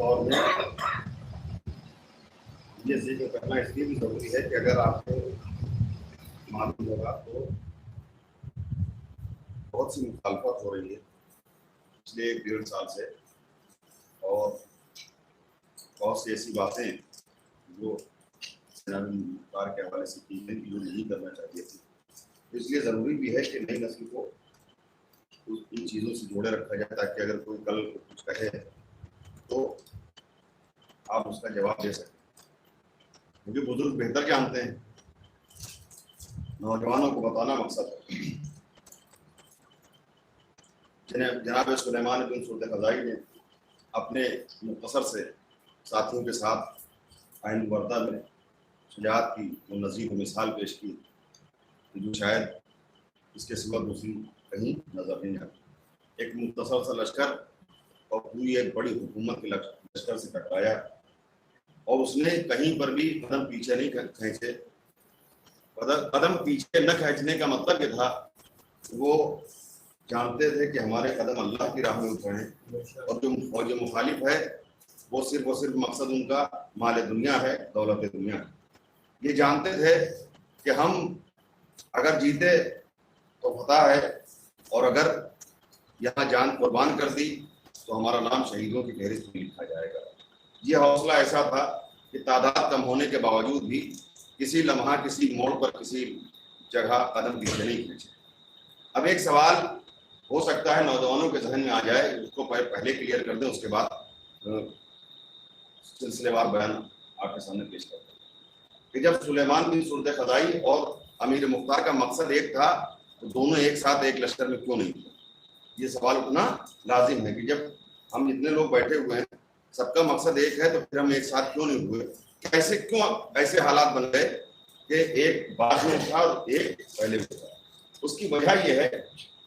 دور میں یہ ذکر کرنا اس لیے بھی ضروری ہے کہ اگر آپ کو معلوم ہوگا تو بہت سی مخالفت ہو رہی ہے پچھلے 1.5 سال سے، اور بہت سی ایسی باتیں جو جناب مختار کے حوالے سے کی گئی جو نہیں کرنا چاہیے تھی. اس لیے ضروری بھی ہے کہ نئی نسل کو ان چیزوں سے جوڑے رکھا جائے تاکہ اگر کوئی کل کچھ کہے تو آپ اس کا جواب دے سکیں، کیونکہ بزرگ بہتر جانتے ہیں. نوجوانوں کو بتانا مقصد ہے. جناب سلیمان بن سرد خزائی نے اپنے مختصر سے ساتھیوں کے ساتھ آئین وردہ میں شجاعت کی وہ نظیر مثال پیش کی جو شاید اس کے سوا دوسری کہیں نظر نہیں آتی. ایک مختصر سا لشکر اور پوری ایک بڑی حکومت کے لشکر سے ٹکرایا، اور اس نے کہیں پر بھی قدم پیچھے نہیں کھینچے. قدم پیچھے نہ کھینچنے کا مطلب یہ تھا وہ جانتے تھے کہ ہمارے قدم اللہ کی راہ میں اٹھ رہے ہیں، اور جو مخالف ہے وہ صرف مقصد ان کا مال دنیا ہے، دولت دنیا ہے. یہ جانتے تھے کہ ہم اگر جیتے تو فتح ہے، اور اگر یہاں جان قربان کر دی تو ہمارا نام شہیدوں کی فہرست میں لکھا جائے گا. یہ حوصلہ ایسا تھا کہ تعداد کم ہونے کے باوجود بھی کسی لمحہ کسی موڑ پر کسی جگہ قدم پیچھے نہیں کھینچے. اب ایک سوال ہو سکتا ہے نوجوانوں کے ذہن میں آ جائے، اس کو پہلے کلیئر کر دیں، اس کے بعد سلسلے وار بیان آپ کے سامنے پیش کرتے ہیں کہ جب سلیمان بن سرد خزائی اور امیر مختار کا مقصد ایک تھا تو دونوں ایک ساتھ ایک لشکر میں کیوں نہیں تھے؟ یہ سوال اٹھنا لازم ہے کہ جب ہم اتنے لوگ بیٹھے ہوئے ہیں، سب کا مقصد ایک ہے، تو پھر ہم ایک ساتھ کیوں نہیں ہوئے؟ کیوں ایسے حالات بن گئے کہ ایک بعد میں اٹھا اور ایک پہلے اٹھا؟ اس کی وجہ یہ ہے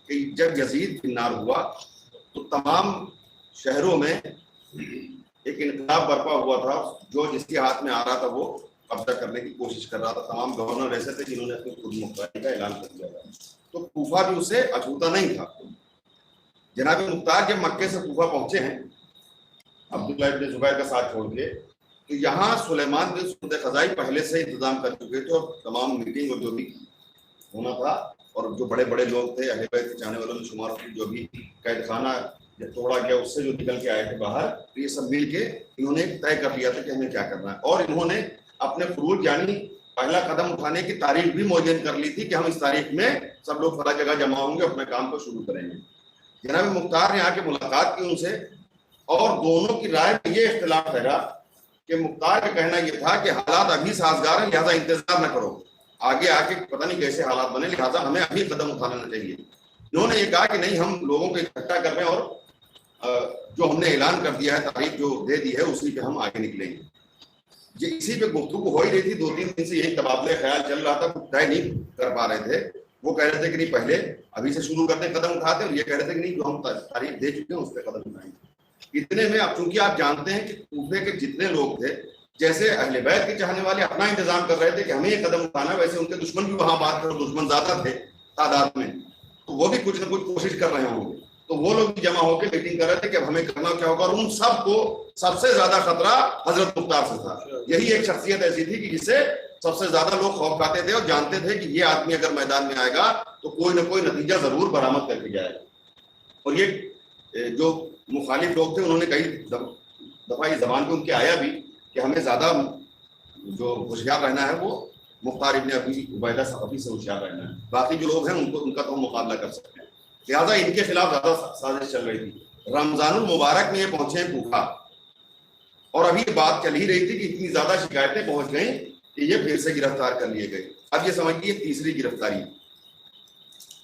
کہ جب یزید فنار ہوا تو تمام شہروں میں ایک انقلاب برپا ہوا تھا، جو جس کے ہاتھ میں آ رہا تھا وہ قبضہ کرنے کی کوشش کر رہا تھا. تمام گورنر ایسے تھے جنہوں نے اپنی خود مختاری کا اعلان کر دیا تھا. تو کوفہ بھی اسے اچھوتا نہیں تھا. جناب مختار جب مکے سے کوفہ پہنچے ہیں عبداللہ ابن زبیر کا ساتھ چھوڑ کے، تو یہاں سلیمان بن سرد خزائی پہلے سے انتظام کر چکے تھے، اور تمام میٹنگ اور جو بھی ہونا تھا، اور جو بڑے بڑے لوگ تھے اہل بیت کے چاہنے والوں میں شمار ہوتے، جو بھی قید خانہ جب توڑا گیا اس سے جو نکل کے آئے تھے باہر، یہ سب مل کے انہوں نے طے کر لیا تھا کہ ہمیں کیا کرنا ہے. اور انہوں نے اپنے فروج یعنی پہلا قدم اٹھانے کی تاریخ بھی معین کر لی تھی کہ ہم اس تاریخ میں سب لوگ فلاں جگہ جمع ہوں گے، اپنے کام کو شروع کریں گے. جناب مختار نے آ کے ملاقات کی ان سے، اور دونوں کی رائے میں یہ اختلاف ٹھہرا کہ مختار کا کہنا یہ تھا کہ حالات ابھی سازگار ہیں، لہٰذا انتظار نہ کرو، آگے آ کے پتہ نہیں کیسے حالات بنے، لہٰذا ہمیں ابھی قدم اٹھا لینا چاہیے. انہوں نے یہ کہا کہ نہیں، ہم لوگوں کو اکٹھا کر رہے ہیں، اور جو ہم نے اعلان کر دیا ہے، تاریخ جو دے دی ہے، اسی پہ ہم آگے نکلیں گے. یہ اسی پہ گفتگو ہو ہی رہی تھی. 2-3 دن سے یہی تبادلہ خیال چل رہا تھا، کچھ طے نہیں کر پا رہے تھے. وہ کہہ رہے تھے کہ نہیں پہلے ابھی سے شروع کرتے قدم اٹھاتے، اور یہ کہہ رہے تھے کہ نہیں جو ہم تاریخ دے چکے ہیں اس پہ قدم اٹھائیں گے. اتنے میں اب چونکہ آپ جانتے ہیں کہ کوفے کے جتنے لوگ تھے، جیسے اہل بیت کے چاہنے والے اپنا انتظام کر رہے تھے کہ ہمیں یہ قدم اٹھانا ہے، ویسے ان کے دشمن بھی وہاں بات کر، دشمن زیادہ تھے تعداد میں، تو وہ بھی کچھ نہ کچھ کوشش کر رہے ہوں گے. تو وہ لوگ بھی جمع ہو کے میٹنگ کر رہے تھے کہ اب ہمیں کرنا کیا ہوگا. اور ان سب کو سب سے زیادہ خطرہ حضرت مختار سے تھا. یہی ایک شخصیت ایسی تھی کہ جس سے سب سے زیادہ لوگ خوف کھاتے تھے، اور جانتے تھے کہ یہ آدمی اگر میدان میں آئے گا تو کوئی نہ کوئی نتیجہ ضرور برآمد کر کے جائے گا. اور یہ جو مخالف لوگ تھے انہوں نے کئی دفعہ یہ زبان پہ ان کے آیا بھی کہ ہمیں زیادہ جو ہوشیار رہنا ہے وہ مختار ابن ابی عبیدہ صحابی سے ہوشیار رہنا ہے، باقی جو لوگ ہیں ان کا تو ہم مقابلہ کر سکتے ہیں. لہٰذا ان کے خلاف زیادہ سازش چل رہی تھی. رمضان المبارک میں یہ پہنچے ہیں کوفہ، اور ابھی یہ بات چل ہی رہی تھی کہ اتنی زیادہ شکایتیں پہنچ گئیں کہ یہ پھر سے گرفتار کر لیے گئے. اب یہ سمجھیے تیسری گرفتاری،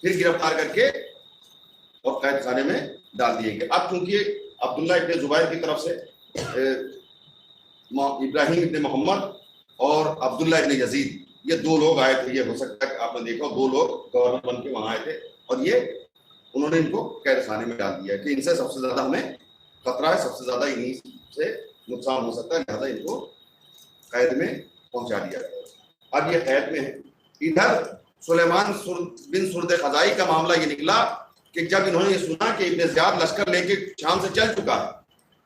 پھر گرفتار کر کے اور قید خانے میں ڈال دیے گئے. اب چونکہ عبداللہ ابن زبیر کی طرف سے ابراہیم ابن محمد اور عبداللہ ابن یزید، یہ 2 لوگ آئے تھے. یہ ہو سکتا ہے کہ آپ نے دیکھا 2 لوگ گورنر بن کے وہاں آئے تھے، اور یہ انہوں نے ان کو قید خانے میں ڈال دیا کہ ان سے سب سے زیادہ ہمیں خطرہ ہے، سب سے زیادہ انہی سے نقصان ہو سکتا ہے، لہٰذا ان کو قید میں پہنچا دیا گیا. اب یہ قید میں ہے. ادھر سلیمان بن سرد خزائی کا معاملہ یہ نکلا کہ جب انہوں نے یہ سنا کہ ابن زیاد لشکر لے کے شام سے چل چکا ہے،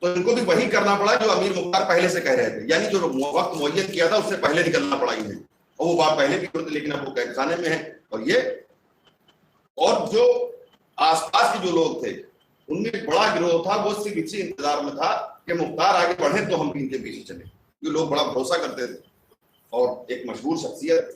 تو ان کو بھی وہی کرنا پڑا جو امیر مختار پہلے سے کہہ رہے تھے، یعنی جو وقت معین کیا تھا اس سے پہلے نکلنا پڑا انہیں، اور وہ بات پہلے بھی ہوئی تھی لیکن اب وہ قید خانے میں ہے. اور جو آس پاس کے جو لوگ تھے ان میں ایک بڑا گروہ تھا، وہ صرف اسی انتظار میں تھا کہ مختار آگے بڑھے تو ہم بھی ان کے پیچھے چلے. یہ لوگ بڑا بھروسہ کرتے تھے اور ایک مشہور شخصیت.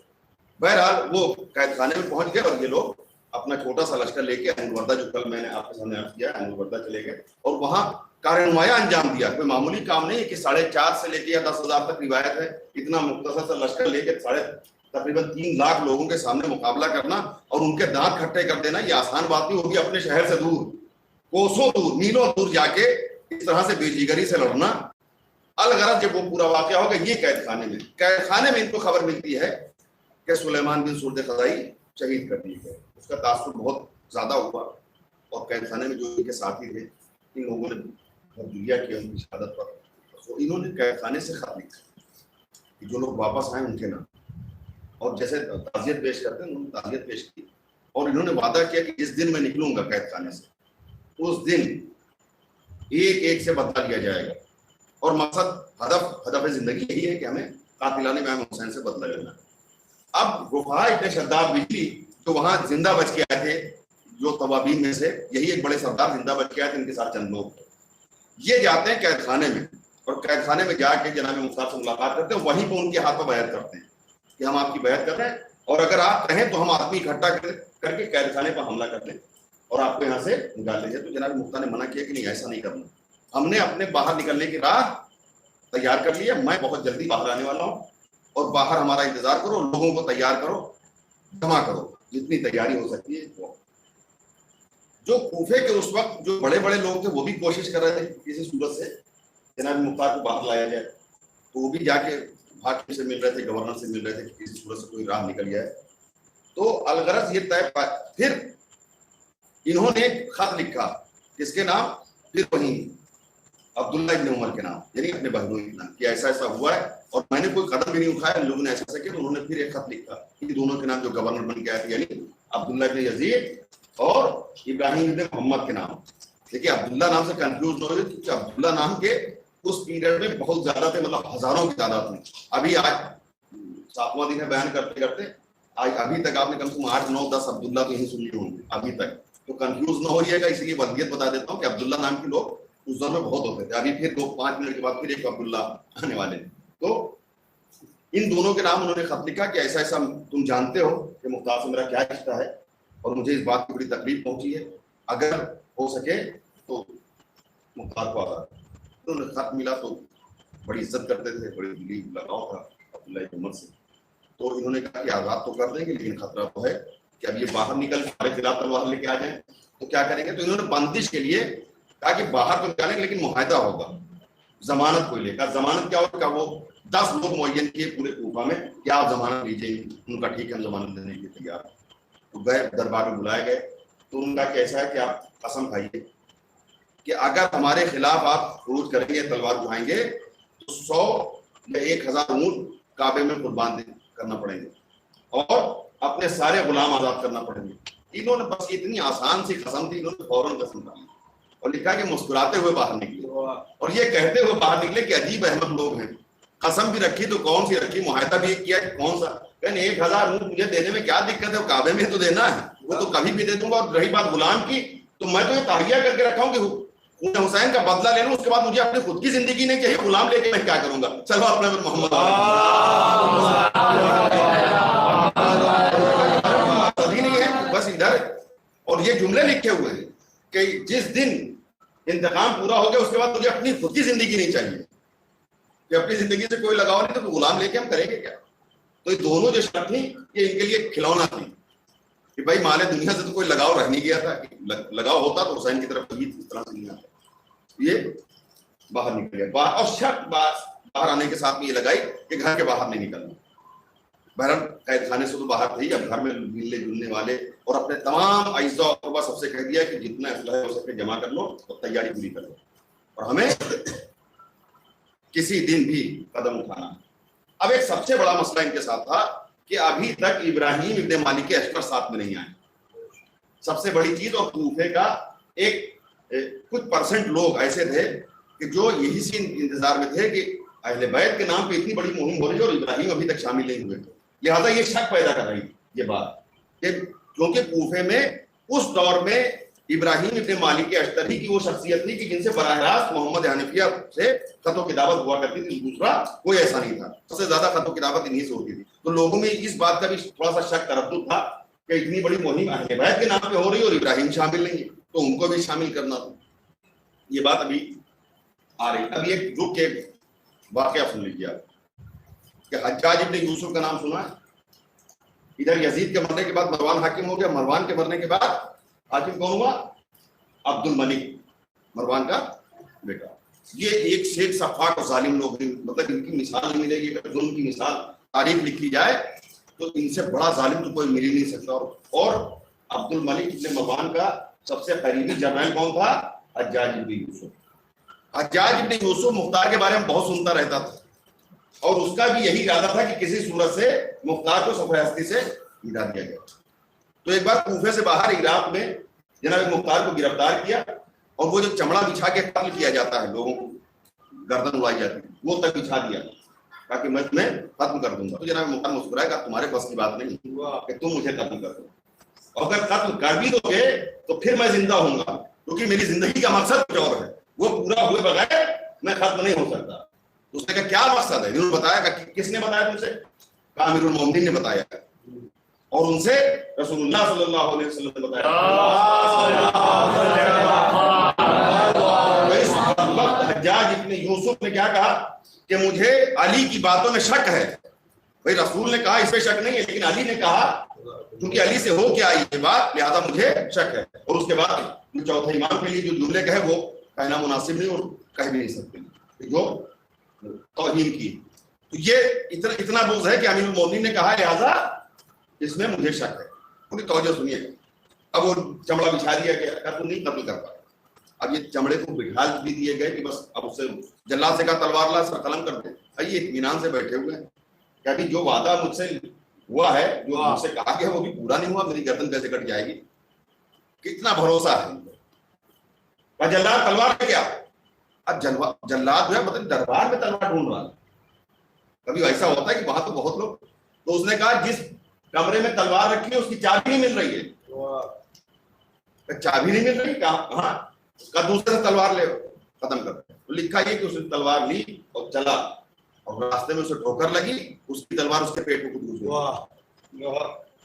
بہرحال وہ قید خانے میں پہنچ گئے اور یہ لوگ اپنا چھوٹا سا لشکر لے کے احمد وردہ، جو کل میں نے آپ کے سامنے عرض کیا، احمد وردہ چلے گئے اور وہاں کارنمایا انجام دیا. کوئی معمولی کام نہیں ہے کہ 4.5 سے لے کے 10,000 تک روایت ہے، اتنا مختصر سا لشکر لے کے تقریباً 3 لاکھ لوگوں کے سامنے مقابلہ کرنا اور ان کے دانت کھٹے کر دینا، یہ آسان بات نہیں ہوگی. اپنے شہر سے دور، کوسوں دور، میلوں دور جا کے اس طرح سے بے جگری سے لڑنا. الغرض جب وہ پورا واقعہ ہوگا یہ قید خانے میں ان کو خبر ملتی ہے کہ سلیمان بن سرد خزائی شہید کر دیے گئے. اس کا تاثر بہت زیادہ ہوا اور قید خانے میں جو ان کے ساتھی تھے ان لوگوں نے بہت دنیا کیا ان کی شہادت پر. تو انہوں نے قید خانے سے خط لکھا کہ جو لوگ واپس آئے ان کے نام، اور جیسے تعزیت پیش کرتے ہیں انہوں نے تعزیت پیش کی اور انہوں نے وعدہ کیا کہ جس دن میں نکلوں گا قید خانے سے اس دن ایک ایک سے بدلہ لیا جائے گا. اور مقصد ہدف زندگی یہی ہے کہ ہمیں قاتلان امام حسین سے بدلہ لینا. اب رفاع ابن شداد بجلی جو وہاں زندہ بچ کے آئے تھے، جو توابین میں سے یہی ایک بڑے سردار زندہ بچ کے آئے تھے، ان کے ساتھ چند لوگ یہ جاتے ہیں قید خانے میں اور قید خانے میں جا کے جناب مختار سے ملاقات کرتے ہیں. وہیں پہ ان کے ہاتھ پہ بیعت کرتے ہیں کہ ہم آپ کی بیعت کر رہے ہیں اور اگر آپ کہیں تو ہم آدمی اکٹھا کر کے قید خانے پر حملہ کر لیں اور آپ کو یہاں سے نکال لیں گے. تو جناب مختار نے منع کیا کہ نہیں، ایسا نہیں کرنا، ہم نے اپنے باہر نکلنے کی راہ تیار کر لی ہے، میں بہت جلدی باہر آنے والا ہوں اور باہر ہمارا انتظار کرو، لوگوں کو تیار کرو، جمع کرو جتنی تیاری ہو سکتی ہے. وہ جو کوفے کے اس وقت جو بڑے بڑے لوگ تھے وہ بھی کوشش کر رہے تھے کسی صورت سے جناب مختار کو باہر لایا جائے، تو وہ بھی جا کے حاکم سے مل رہے تھے، گورنر سے مل رہے تھے کہ کسی صورت سے کوئی راہ نکل جائے. تو الغرض یہ طے پھر انہوں نے خط لکھا کس کے نام، پھر وہیں عبداللہ ابن عمر کے نام، یعنی اپنے بہنوئی کے نام، کہ ایسا ایسا ہوا ہے اور میں نے کوئی قدم بھی نہیں اٹھایا، ان لوگوں نے ایسا کیا. انہوں نے پھر ایک خط لکھا کہ دونوں کے نام جو گورنر بن کے آئے تھے، یعنی عبداللہ ابن یزید اور ابراہیم ابن محمد کے نام. دیکھیے عبداللہ نام سے کنفیوز نہ ہو جائے کیونکہ عبداللہ نام کے اس پیریڈ میں بہت زیادہ تھے، مطلب ہزاروں کی تعداد میں. ابھی آج 7واں دن ہے بیان کرتے کرتے، آج ابھی تک آپ نے کم سے کم 8 9 10 عبداللہ تو یہیں سن لیے ہوں گے ابھی تک. تو کنفیوز نہ ہوئیے گا، اس لیے وضعیت بتا دیتا ہوں کہ عبداللہ نام کے لوگ اس دور میں بہت ہوتے تھے. ابھی پھر 2-5 منٹ کے بعد پھر ایک عبداللہ آنے والے ہیں. تو ان دونوں کے نام انہوں نے خط لکھا کہ ایسا ایسا تم جانتے ہو کہ مختار سے میرا کیا رشتہ ہے اور مجھے اس بات کی بڑی تکلیف پہنچی ہے، اگر ہو سکے تو مختار کو آزاد. انہوں نے خط ملا تو بڑی عزت کرتے تھے، بڑی دلی لگاؤ تھا عبداللہ ابن عمر سے. تو انہوں نے کہا کہ آزاد تو کر دیں گے لیکن خطرہ تو ہے کہ اب یہ باہر نکل ہمارے خلاف تلوار لے کے آ جائیں تو کیا کریں گے. تو انہوں نے بندش کے لیے کہا کہ باہر تو نکالیں گے لیکن معاہدہ ہوگا ضمانت کو لے کر. ضمانت کیا ہوگا، وہ 10 لوگ معین کیے پورے کوفہ میں کہ آپ ضمانت لیجیے. ان کا ٹھیک ہے، ہم ضمانت دینے کے تیار. تو گئے دربار میں بلائے گئے تو ان کا کیسا ہے کہ آپ قسم کھائیے کہ اگر ہمارے خلاف آپ خروج کریں گے، تلوار اٹھائیں گے تو 100 یا 1000 اونٹ کعبے میں قربان کرنا پڑیں گے اور اپنے سارے غلام آزاد کرنا پڑیں گے. انہوں نے بس اتنی آسان سی قسم تھی، انہوں نے فوراً قسم کھا لی اور لکھا کہ مسکراتے ہوئے باہر نکلے اور یہ کہتے ہوئے باہر نکلے کہ عجیب احمد لوگ ہیں. قسم بھی رکھی تو کون سی رکھی، معاہدہ بھی کیا کہ کون سا. کہنے 1000 اونٹ مجھے دینے میں کیا دقت ہے، وہ کعبے میں تو دینا ہے، وہ تو کبھی بھی دے دوں گا. اور رہی بات غلام کی تو میں تو یہ تاہیہ کر کے رکھا ہوں کہ حسین کا بدلہ لے لوں، اس کے بعد مجھے اپنی خود کی زندگی نہیں چاہیے، غلام لے کے میں کیا کروں گا. چلو اپنے محمد نہیں ہے بس ادھر. اور یہ جملے لکھے ہوئے ہیں کہ جس دن انتقام پورا ہو گیا اس کے بعد مجھے اپنی خود کی زندگی نہیں چاہیے، کہ اپنی زندگی سے کوئی لگاؤ نہیں تو غلام لے کے ہم کریں گے کیا. تو یہ دونوں جو شرط تھی یہ ان کے لیے کھلونا تھی کہ بھائی مال دنیا سے تو کوئی لگاؤ رہ نہیں گیا تھا، لگاؤ ہوتا تو حسین کی طرف اس طرح سے نہیں آتا. یہ باہر نکل گیا اور شرط باہر آنے کے ساتھ میں یہ لگائی کہ گھر کے باہر نہیں نکلنا. بہرحال قید خانے سے تو باہر تھے، اب گھر میں ملنے جلنے والے اور اپنے تمام اعزاء و اقربا سب سے کہہ دیا کہ جتنا اسلحہ ہو سکے جمع کر لو اور تیاری پوری کر لو اور ہمیں کسی دن بھی قدم اٹھانا. اب ایک سب سے بڑا مسئلہ ان کے ساتھ تھا کہ ابھی تک ابراہیم ابن مالک کے عسکر ساتھ میں نہیں آئے. سب سے بڑی چیز. اور کوفے کا ایک کچھ پرسنٹ لوگ ایسے تھے کہ جو یہی سی انتظار میں تھے کہ اہل بیت کے نام پہ اتنی بڑی مہم ہو رہی ہے اور ابراہیم ابھی تک شامل نہیں ہوئے، لہٰذا یہ شک پیدا کر رہی یہ بات کہ کیونکہ کوفے میں اس دور میں ابراہیم ابن مالک اشتری کی وہ شخصیت تھی کہ جن سے براہ راست محمد حنفیہ سے خط و کتابت ہوا کرتی تھی، دوسرا کوئی ایسا نہیں تھا، سب سے زیادہ خط و کتابت انہیں سے ہوتی تھی. تو لوگوں میں اس بات کا بھی تھوڑا سا شک تردد تھا کہ اتنی بڑی مہم اہل بیت کے نام پہ ہو رہی ہے اور ابراہیم شامل نہیں ہے، تو ان کو بھی شامل کرنا تھا. یہ بات ابھی آ رہی. ابھی ایک رک کے واقعہ سن لیجیے آپ کہ حجاج ابن یوسف کا نام سنا ہے. ادھر یزید کے مرنے کے بعد مروان حاکم ہو گیا، مروان کے مرنے کے بعد حاکم کون ہوا؟ عبد الملک، مروان کا بیٹا. یہ ایک سے ایک سفاک اور ظالم لوگ ہیں، مطلب ان کی مثال نہیں ملے گی. اگر ظلم کی مثال تاریخ لکھی جائے تو ان سے بڑا ظالم تو کوئی مل ہی نہیں سکتا. اور عبد الملک ابن مروان کا سب سے قریبی جرنیل کون تھا؟ حجاج ابن یوسف. حجاج ابن یوسف مختار کے بارے میں بہت سنتا رہتا تھا اور اس کا بھی یہی ارادہ تھا کہ کسی صورت سے مختار کو صفحہ ہستی سے مٹا دیا گیا. تو ایک بار کوفے سے باہر عراق میں جناب مختار کو گرفتار کیا اور وہ جو چمڑا بچھا کے قتل کیا جاتا ہے، لوگوں کو گردن اڑائی جاتی ہے، وہ تک بچھا دیا تاکہ میں تمہیں ختم کر دوں گا. تو جناب مختار مسکرائے گا تمہارے بس کی بات نہیں کہ تم مجھے قتل کر دو، اور اگر قتل کر بھی دو گے تو پھر میں زندہ ہوں گا، کیونکہ میری زندگی کا مقصد کچھ اور ہے، وہ پورا ہوئے بغیر میں ختم نہیں ہو سکتا. اس نے کہا کیا مقصد ہے؟ انہوں نے بتایا کہ کس نے بتایا تم سے؟ کہا امیر المومنین نے بتایا، اور ان سے رسول اللہ صلی اللہ علیہ وسلم نے بتایا. اس وقت حجاج ابن یوسف نے کیا کہا کہ مجھے علی کی باتوں میں شک ہے. بھائی رسول نے کہا اس پہ شک نہیں ہے، لیکن علی نے کہا کیونکہ علی سے ہو کے آئی یہ بات لہذا مجھے شک ہے. اور اس کے بعد جو چوتھے امام کے لیے جو جملے کہے وہ کہنا مناسب نہیں اور کہہ بھی نہیں سکتے جو توہین کی. تو یہ اتنا بغض ہے کہ امیر المومنین نے کہا لہذا اس میں مجھے شک ہے. پوری توجہ سنیے گا. اب وہ چمڑا بچھا دیا گیا، تو نہیں قتل کر پایا. اب یہ چمڑے کو بٹھا بھی دیے گئے کہ بس اب اس سے جلاد سے کہا تلوار لا سر قلم کر دے. یہ اطمینان سے بیٹھے ہوئے ہیں کہ ابھی جو وعدہ مجھ سے ہوا ہے، جو مجھ سے کہا گیا وہ بھی پورا نہیں ہوا، میری گردن کیسے کٹ جائے گی. کتنا بھروسہ ہے. جلاد تلوار لے گیا. اب جلاد جو ہے مطلب دربار میں تلوار ڈھونڈ رہا. کبھی ایسا ہوتا ہے کہ وہاں تو بہت لوگ. تو اس نے کہا جس کمرے میں تلوار رکھی ہے اس کی چابی نہیں مل رہی ہے. چابی نہیں مل رہی، کہاں؟ اس کا دوسرے سے تلوار لے ختم کر. تو لکھا یہ کہ اس نے تلوار لی اور چلا اور راستے میں اسے ٹھوکر لگی، اس کی تلوار اس کے پیٹ کو گھس گئی.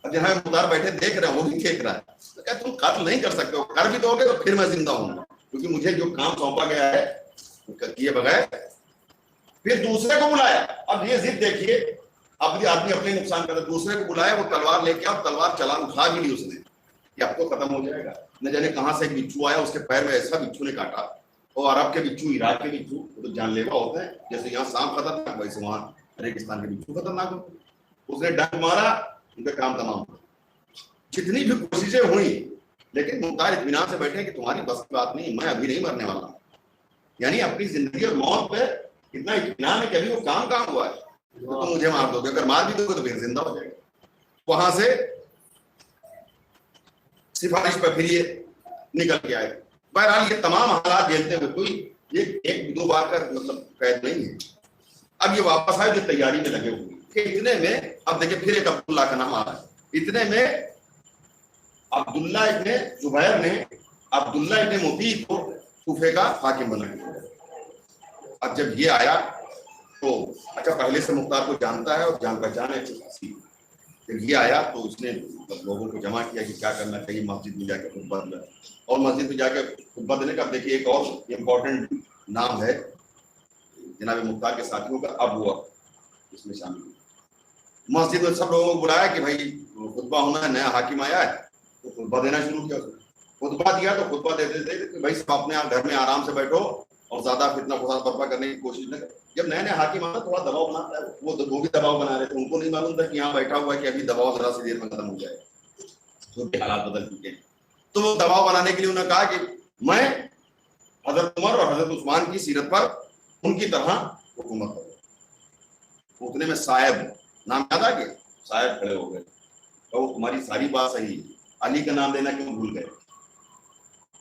اب جہاں مختار بیٹھے دیکھ رہے ہیں وہ بھی دیکھ رہا ہے. تو کہا تم قتل نہیں کر سکتے ہو، کر بھی دو گے تو پھر میں زندہ ہوں گا، کیونکہ مجھے جو کام سونپا گیا ہے کیے بغیر. پھر دوسرے کو بلایا. اب یہ ضد دیکھیے، اب آدمی اپنے نقصان کرتا. دوسرے کو بلایا، وہ تلوار لے کے اب تلوار چلان اٹھا بھی لی اس نے کہ اب تو ختم ہو جائے گا. نہ جانے کہاں سے ایک بچھو آیا، اس کے پیر میں ایسا بچھو نے کاٹا. اور عرب کے بچھو، عراق کے بچھو تو جان لیوا ہوتے ہیں، جیسے یہاں سانپ خطرناک ویسے وہاں ریگستان کے بچھو خطرناک ہوتے. اس نے ڈنک مارا، ان کا کام تمام. جتنی بھی کوششیں ہوئی لیکن مختار اطمینان سے بیٹھے کہ تمہاری بس کی بات نہیں، میں ابھی نہیں مرنے والا. یعنی اپنی زندگی اور موت پہ اتنا اطمینان ہے کہ ابھی وہ کام ہوا ہے. تو تم مجھے مار دو گے، اگر مار بھی دو گے تو پھر زندہ ہو جائے گا. وہاں سے سفارش پہ پھر یہ نکل کے آئے. بہرحال یہ تمام حالات جھیلتے ہوئے کوئی ایک دو بار کا مطلب قید نہیں ہے. اب یہ واپس آئے جو تیاری میں لگے ہوئے کہ اتنے میں اب دیکھیں پھر ایک عبداللہ کا نام آ رہا ہے. اتنے میں عبداللہ ابن زبیر نے عبداللہ ابن مطیع کو کوفے کا حاکم بنایا. اب جب یہ آیا تو اچھا پہلے سے مختار کو جانتا ہے اور جان پہچان ہے. پھر یہ آیا تو اس نے لوگوں کو جمع کیا کہ کیا کرنا چاہیے. مسجد میں جا کے خطبہ دیا اور مسجد میں جا کے خطبہ دینے کا دیکھیے ایک اور امپورٹنٹ نام ہے جناب مختار کے ساتھیوں کا، ابو وقت اس میں شامل ہے. مسجد میں سب لوگوں کو بلایا کہ بھائی خطبہ ہونا ہے، نیا حاکم آیا ہے تو خطبہ دینا شروع کیا. خطبہ دیا تو خطبہ دیتے تھے کہ بھائی سب اپنے گھر میں آرام سے بیٹھو اور زیادہ فتنہ فساد برپا کرنے کی کوشش نہ کریں. جب نئے نئے حاکم آنا تھوڑا دباؤ بناتا ہے، وہ بھی دباؤ بنا رہے تھے. ان کو نہیں معلوم تھا کہ یہاں بیٹھا ہوا ہے کہ ابھی دباؤ ذرا سی دیر میں ختم ہو جائے گا، کیونکہ حالات بدل چکے ہیں. تو وہ دباؤ بنانے کے لیے انہوں نے کہا کہ میں حضرت عمر اور حضرت عثمان کی سیرت پر ان کی طرح حکومت کروں. اتنے میں صاحب نام یاد آ گیا. صاحب کھڑے ہو گئے. تو تمہاری ساری بات صحیح ہے، علی کا نام لینا کیوں بھول گئے؟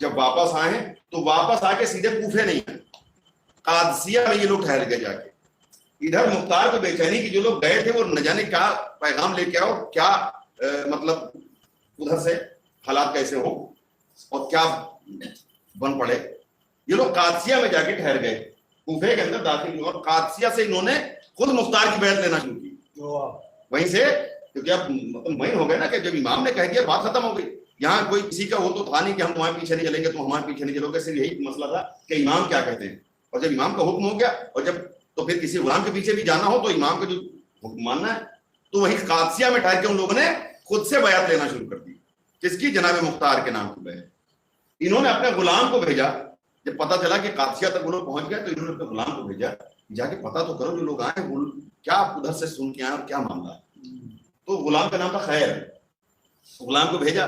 جب واپس آئے ہیں تو واپس آ کے سیدھے کوفے نہیں آئے, قادسیہ میں یہ لوگ ٹھہر گئے جا کے. ادھر مختار کو بے چینی کی جو لوگ گئے تھے وہ نہ جانے کیا پیغام لے کے آؤ, کیا مطلب ادھر سے حالات کیسے ہوں اور کیا بن پڑے. یہ لوگ قادسیہ میں جا کے ٹھہر گئے, کوفے کے اندر داخل ہوئے, اور قادسیہ سے انہوں نے خود مختار کی بیعت لینا شروع کی. وہیں سے, کیونکہ اب مطلب مین ہو گئے نا کہ جب امام نے کہہ دیا بات ختم ہو گئی. یہاں کوئی کسی کا وہ تو تھا نہیں کہ ہم تمہارے پیچھے نہیں چلیں گے, تم ہمارے پیچھے نہیں چلو گے. صرف یہی مسئلہ تھا کہ امام کیا کہتے ہیں, اور جب امام کا حکم ہو گیا, اور جب تو پھر کسی غلام کے پیچھے بھی جانا ہو تو امام کا جو حکم ماننا ہے. تو وہی قادسیہ میں ٹھہر کے ان لوگوں نے خود سے بیعت لینا شروع کر دی. کس کی؟ جناب مختار کے نام کی بیعت. انہوں نے اپنے غلام کو بھیجا, جب پتا چلا کہ قادسیہ تک وہ لوگ پہنچ گئے تو انہوں نے اپنے غلام کو بھیجا, جا کے پتا تو کرو جو لوگ آئے وہ کیا ادھر سے سن کے آئے اور کیا معاملہ ہے. تو غلام کا نام تھا خیر. غلام کو بھیجا,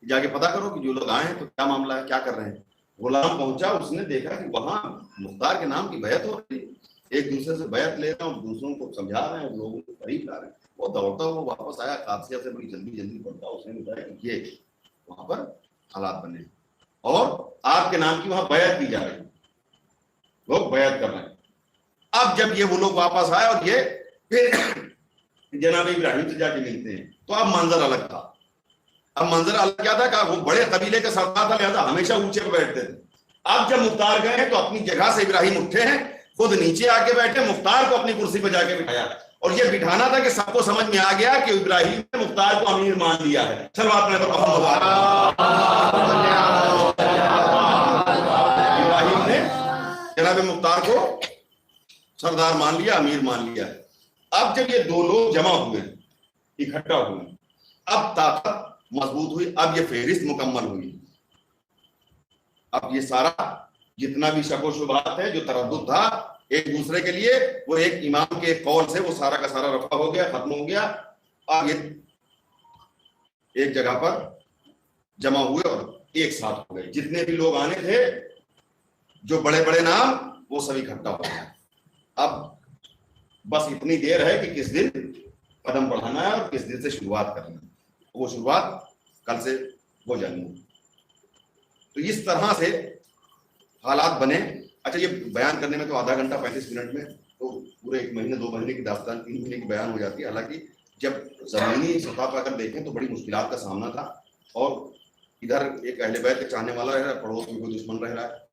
جا کے پتا کرو کہ جو لوگ آئے ہیں تو کیا معاملہ ہے, کیا کر رہے ہیں. غلام پہنچا, اس نے دیکھا کہ وہاں مختار کے نام کی بیعت ہو رہی ہے, ایک دوسرے سے بیعت لے رہے ہیں اور دوسروں کو سمجھا رہے ہیں, لوگوں کو قریب لا رہے ہیں. وہ دوڑتا ہوا واپس آیا قادسیہ سے, بڑی جلدی پڑتا. اس نے بتایا کہ یہ وہاں پر حالات بنے اور آپ کے نام کی وہاں بیعت کی جا رہی ہے, لوگ بیعت کر رہے ہیں. اب جب یہ وہ لوگ واپس آئے اور یہ پھر جناب ابراہیم سے جا کے ملتے ہیں, تو اب منظر الگ تھا. اب منظر الگ کیا تھا کہ وہ بڑے قبیلے کا سردار تھا, لہٰذا ہمیشہ اونچے پہ بیٹھتے تھے. اب جب مختار گئے ہیں تو اپنی جگہ سے ابراہیم اٹھے ہیں, خود نیچے آ کے بیٹھے, مختار کو اپنی کرسی پہ جا کے بٹھایا. اور یہ بٹھانا تھا کہ سب کو سمجھ میں آ گیا کہ ابراہیم نے مختار کو امیر مان لیا ہے. چلو آپ نے تو ابراہیم نے جناب مختار کو سردار مان لیا, امیر مان لیا. اب جب یہ دو لوگ جمع ہوئے, اکٹھا ہوئے, اب طاقت مضبوط ہوئی, اب یہ فہرست مکمل ہوئی. اب یہ سارا جتنا بھی شک و شبہات ہے, جو تردد تھا ایک دوسرے کے لیے, وہ ایک امام کے قول سے وہ سارا کا سارا رفع ہو گیا, ختم ہو گیا. اب یہ ایک جگہ پر جمع ہوئے اور ایک ساتھ ہو گئے. جتنے بھی لوگ آنے تھے, جو بڑے بڑے نام, وہ سب اکٹھا ہو گئے. اب بس اتنی دیر ہے کہ کس دن قدم بڑھانا ہے اور کس دن سے شروعات کرنا ہے. وہ شروعات کل سے ہو جانی ہے. تو اس طرح سے حالات بنے. اچھا, یہ بیان کرنے میں تو آدھا گھنٹہ 35 منٹ میں تو پورے 1 مہینے 2 مہینے کی داستان 3 مہینے کی بیان ہو جاتی ہے. حالانکہ جب زمینی سطح پر اگر دیکھیں تو بڑی مشکلات کا سامنا تھا. اور ادھر ایک اہل بیت کا چاہنے والا رہ رہا ہے, پڑوس میں کوئی دشمن رہ رہا ہے.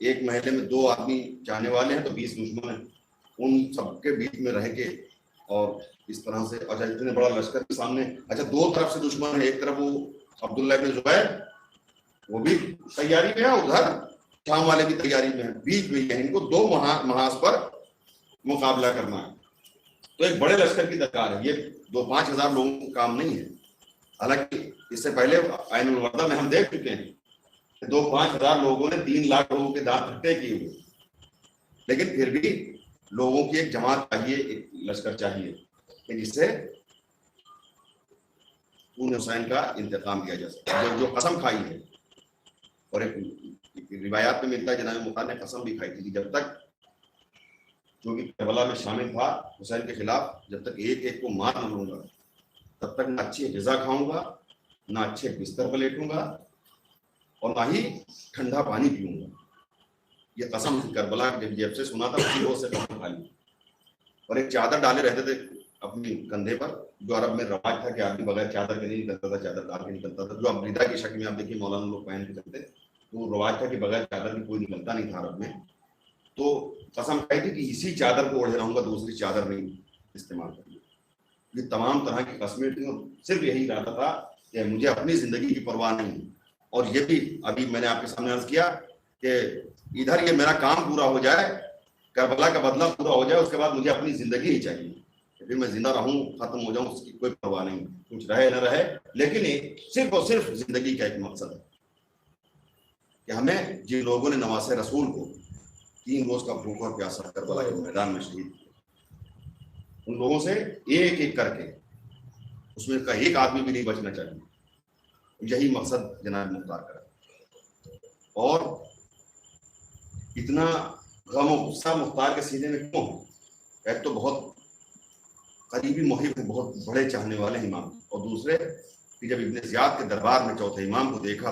ایک محلے میں 2 آدمی چاہنے والے ہیں تو 20 دشمن ہیں. ان سب کے بیچ میں رہ کے اور اس طرح سے, اچھا اتنے بڑا لشکر کے سامنے, اچھا 2 طرف سے دشمن ہے. ایک طرف وہ عبداللہ بن زبیر, وہ بھی تیاری میں ہے, ادھر شام والے بھی تیاری میں ہیں, بیچ میں ان کو 2 محاذ پر مقابلہ کرنا ہے. تو ایک بڑے لشکر کی درکار ہے. یہ 2-5 ہزار لوگوں کا کام نہیں ہے. حالانکہ اس سے پہلے عین الوردہ میں ہم دیکھ چکے ہیں کہ 2-5 ہزار لوگوں نے 3 لاکھ لوگوں کے دانت کھٹے کیے ہوئے. لیکن پھر بھی لوگوں کی ایک جماعت چاہیے, ایک لشکر چاہیے کہ جس سے خون حسین کا انتقام کیا جا سکے. جو قسم کھائی ہے, اور ایک روایات میں ملتا ہے جناب مختار نے قسم بھی کھائی تھی, جب تک جو کہ کربلا میں شامل تھا حسین کے خلاف, جب تک ایک ایک کو مار نہ لوں گا تب تک نہ اچھی غذا کھاؤں گا, نہ اچھے بستر پر لیٹوں گا, اور نہ ہی ٹھنڈا پانی پیوں گا. یہ قسم کربلا جب سے سنا تھا اسی روز سے قسم کھا لی. اور ایک چادر ڈالے رہتے تھے اپنی کندھے پر, جو عرب میں رواج تھا کہ آدمی بغیر چادر کے نہیں نکلتا تھا, چادر ڈال کے نکلتا تھا. جو اب ردا کی شکل میں آپ دیکھیے مولانا لوگ پہن کے چلتے, تو رواج تھا کہ بغیر چادر کے کوئی نکلتا نہیں تھا عرب میں. تو قسم کہی تھی کہ اسی چادر کو اوڑھے رہوں گا, دوسری چادر نہیں استعمال کروں. یہ تمام طرح کی قسمیں تھیں, اور صرف یہی ارادہ تھا کہ مجھے اپنی زندگی کی پرواہ نہیں. اور یہ بھی ابھی میں نے آپ کے سامنے عرض کیا کہ ادھر یہ میرا کام پورا ہو جائے, کربلا کا بدلہ پورا ہو جائے, اس کے بعد مجھے اپنی زندگی ہی چاہیے. پھر میں زندہ رہوں, ختم ہو جاؤں, اس کی کوئی پرواہ نہیں, کچھ رہے نہ رہے. لیکن صرف اور صرف زندگی کا ایک مقصد ہے کہ ہمیں جن لوگوں نے نواز رسول کو 3 روز کا بھوکا اور پیاسا کربلا کے میدان میں شہید کیا, ان لوگوں سے ایک ایک کر کے اس میں کا ایک آدمی بھی نہیں بچنا چاہیے. یہی مقصد جناب مختار کا. اور اتنا غم و غصہ مختار کے سینے میں کیوں ہے؟ ایک تو بہت قریبی محب ہیں, بہت بڑے چاہنے والے امام, اور دوسرے کہ جب ابن زیاد کے دربار میں چوتھے امام کو دیکھا